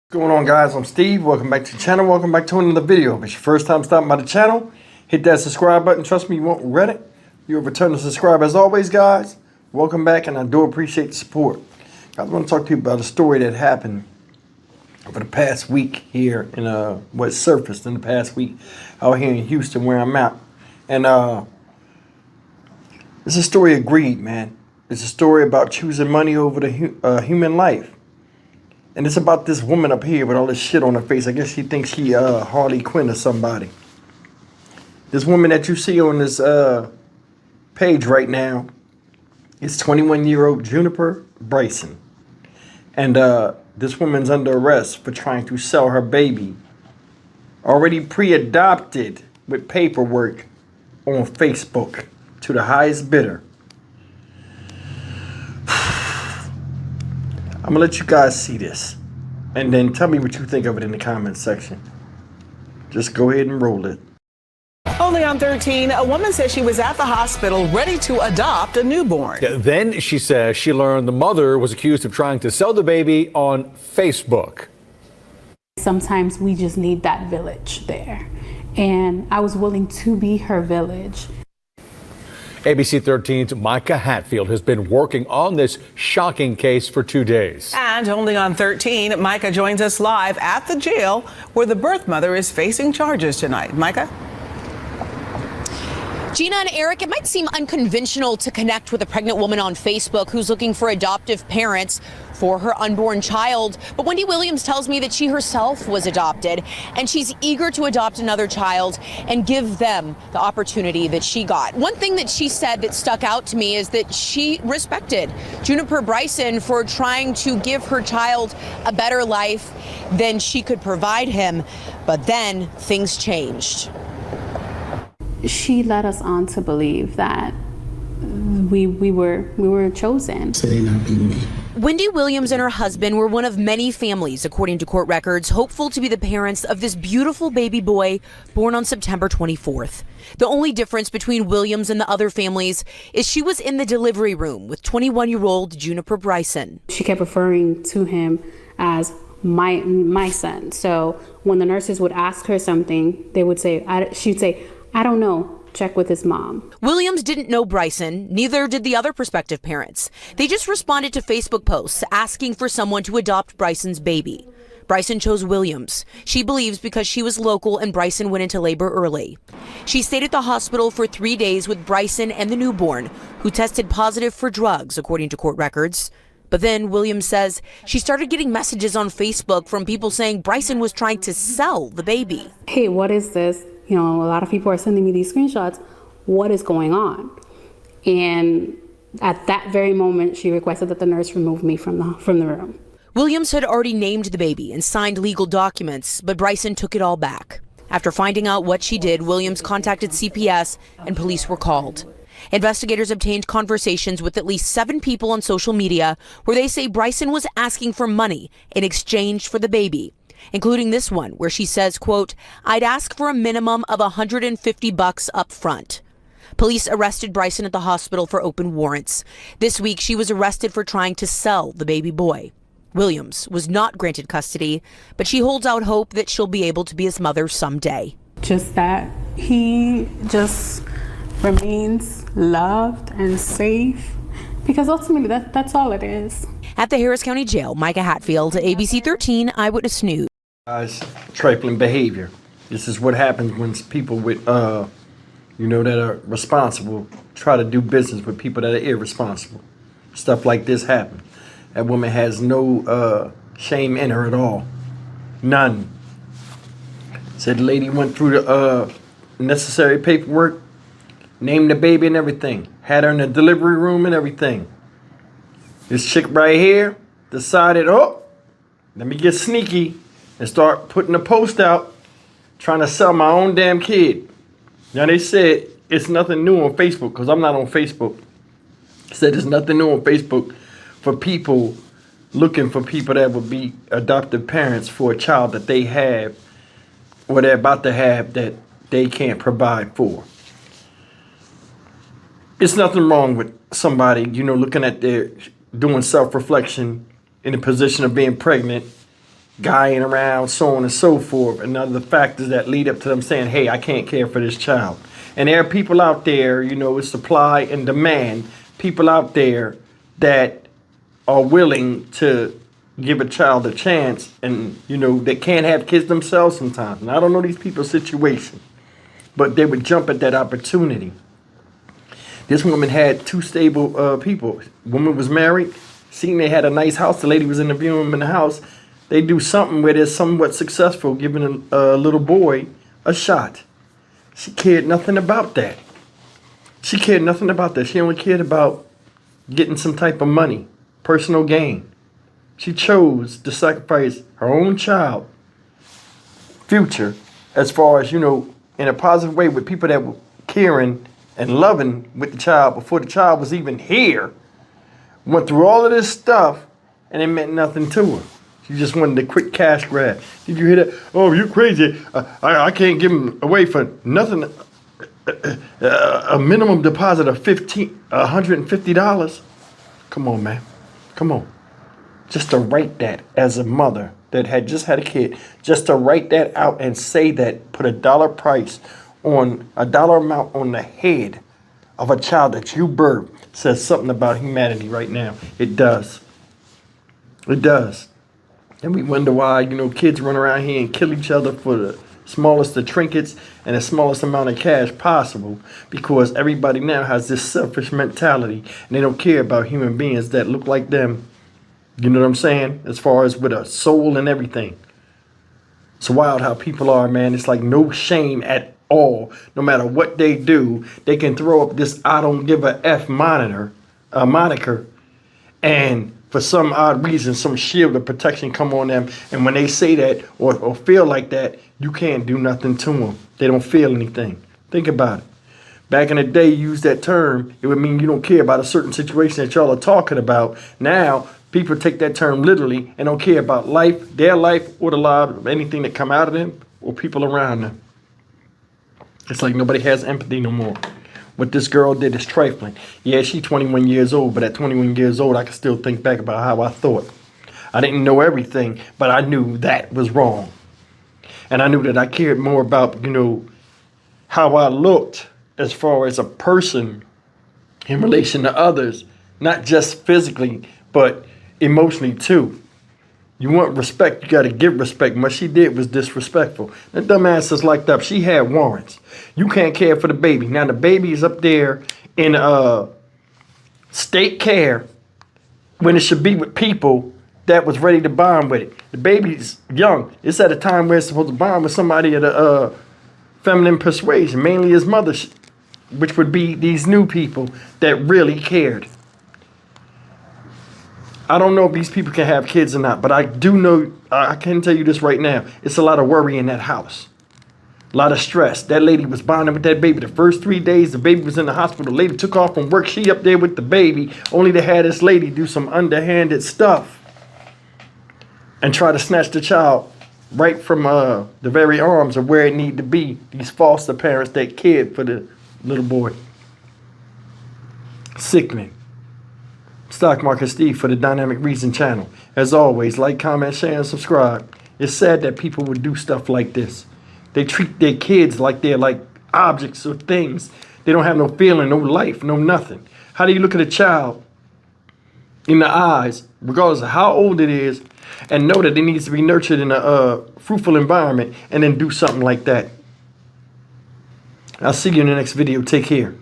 What's going on, guys? I'm Steve. Welcome back to the channel. Welcome back to another video. If it's your first time stopping by the channel, hit that subscribe button. Trust me, you won't regret it. You're a returning subscriber as always, guys. Welcome back, and I do appreciate the support. Guys, I want to talk to you about a story that happened over the past week here in what surfaced in the past week out here in Houston where I'm at. And it's a story of greed, man. It's a story about choosing money over the human life. And it's about this woman up here with all this shit on her face. I guess she thinks she Harley Quinn or somebody. This woman that you see on this page right now is 21-year-old Juniper Bryson. And this woman's under arrest for trying to sell her baby, already pre-adopted with paperwork, on Facebook to the highest bidder. I'm going to let you guys see this, and then tell me what you think of it in the comments section. Just go ahead and roll it. Only on 13, a woman says she was at the hospital ready to adopt a newborn. Then she says she learned the mother was accused of trying to sell the baby on Facebook. Sometimes we just need that village there, and I was willing to be her village. ABC 13's Micah Hatfield has been working on this shocking case for 2 days. And only on 13, Micah joins us live at the jail where the birth mother is facing charges tonight. Micah? Gina and Eric, it might seem unconventional to connect with a pregnant woman on Facebook who's looking for adoptive parents for her unborn child. But Wendy Williams tells me that she herself was adopted, and she's eager to adopt another child and give them the opportunity that she got. One thing that she said that stuck out to me is that she respected Juniper Bryson for trying to give her child a better life than she could provide him. But then things changed. She led us on to believe that we were chosen. So they not be me. Wendy Williams and her husband were one of many families, according to court records, hopeful to be the parents of this beautiful baby boy born on September 24th. The only difference between Williams and the other families is she was in the delivery room with 21-year-old Juniper Bryson. She kept referring to him as my son. So when the nurses would ask her something, they would say, she'd say, I don't know. Check with his mom. Williams didn't know Bryson, neither did the other prospective parents. They just responded to Facebook posts asking for someone to adopt Bryson's baby. Bryson chose Williams. She believes because she was local and Bryson went into labor early. She stayed at the hospital for 3 days with Bryson and the newborn, who tested positive for drugs, according to court records. But then Williams says she started getting messages on Facebook from people saying Bryson was trying to sell the baby. Hey, what is this? You know, a lot of people are sending me these screenshots. What is going on? And at that very moment, she requested that the nurse remove me from the room. Williams had already named the baby and signed legal documents, but Bryson took it all back. After finding out what she did, Williams contacted CPS and police were called. Investigators obtained conversations with at least 7 people on social media where they say Bryson was asking for money in exchange for the baby, including this one where she says, quote, I'd ask for a minimum of $150 up front. Police arrested Bryson at the hospital for open warrants. This week, she was arrested for trying to sell the baby boy. Williams was not granted custody, but she holds out hope that she'll be able to be his mother someday. Just that he just remains loved and safe, because ultimately that's all it is. At the Harris County Jail, Micah Hatfield, ABC 13 Eyewitness News. Guys, trifling behavior. This is what happens when people with, that are responsible try to do business with people that are irresponsible. Stuff like this happens. That woman has no shame in her at all. None. Said the lady went through the necessary paperwork, named the baby and everything. Had her in the delivery room and everything. This chick right here decided, oh, let me get sneaky and start putting a post out trying to sell my own damn kid. Now they said it's nothing new on Facebook, because I'm not on Facebook. Said there's nothing new on Facebook for people looking for people that would be adoptive parents for a child that they have or they're about to have that they can't provide for. It's nothing wrong with somebody, looking at their doing self-reflection in a position of being pregnant guying around, so on and so forth, and other factors that lead up to them saying, hey, I can't care for this child. And there are people out there, you know, with supply and demand, people out there that are willing to give a child a chance, and, you know, they can't have kids themselves sometimes. And I don't know these people's situation, but they would jump at that opportunity. This woman had two stable people. Woman was married, seen they had a nice house. The lady was interviewing them in the house. They do something where they're somewhat successful, giving a little boy a shot. She cared nothing about that. She cared nothing about that. She only cared about getting some type of money, personal gain. She chose to sacrifice her own child future, as far as, you know, in a positive way, with people that were caring and loving with the child before the child was even here. Went through all of this stuff, and it meant nothing to her. She just wanted a quick cash grab. Did you hear that? Oh, you're crazy. I can't give him away for nothing. A minimum deposit of $150. Come on, man. Come on. Just to write that as a mother that had just had a kid, just to write that out and say that, put a dollar price on a dollar amount on the head of a child that you birthed, says something about humanity right now. It does. It does. And we wonder why, you know, kids run around here and kill each other for the smallest of trinkets and the smallest amount of cash possible, because everybody now has this selfish mentality and they don't care about human beings that look like them. You know what I'm saying? As far as with a soul and everything. It's wild how people are, man. It's like no shame at all. No matter what they do, they can throw up this I don't give a F moniker, and for some odd reason, some shield of protection come on them. And when they say that or feel like that, you can't do nothing to them. They don't feel anything. Think about it. Back in the day, you use that term, it would mean you don't care about a certain situation that y'all are talking about. Now, people take that term literally and don't care about life, their life, or the lives of anything that come out of them or people around them. It's like nobody has empathy no more. What this girl did is trifling. Yeah, she's 21 years old, but at 21 years old, I can still think back about how I thought. I didn't know everything, but I knew that was wrong. And I knew that I cared more about, you know, how I looked as far as a person in relation to others, not just physically, but emotionally too. You want respect, you got to give respect. What she did was disrespectful. That dumbass is locked up. She had warrants. You can't care for the baby. Now the baby is up there in state care when it should be with people that was ready to bond with it. The baby's young. It's at a time where it's supposed to bond with somebody of the feminine persuasion, mainly his mother, which would be these new people that really cared. I don't know if these people can have kids or not, but I do know, I can tell you this right now, it's a lot of worry in that house. A lot of stress. That lady was bonding with that baby. The first 3 days, the baby was in the hospital. The lady took off from work. She up there with the baby, only to have this lady do some underhanded stuff and try to snatch the child right from the very arms of where it need to be. These foster parents that cared for the little boy. Sickening. Stock Market Steve for the Dynamic Reason channel. As always, like, comment, share, and subscribe. It's sad that people would do stuff like this. They treat their kids like they're like objects or things. They don't have no feeling, no life, no nothing. How do you look at a child in the eyes, regardless of how old it is, and know that it needs to be nurtured in a fruitful environment, and then do something like that? I'll see you in the next video. Take care.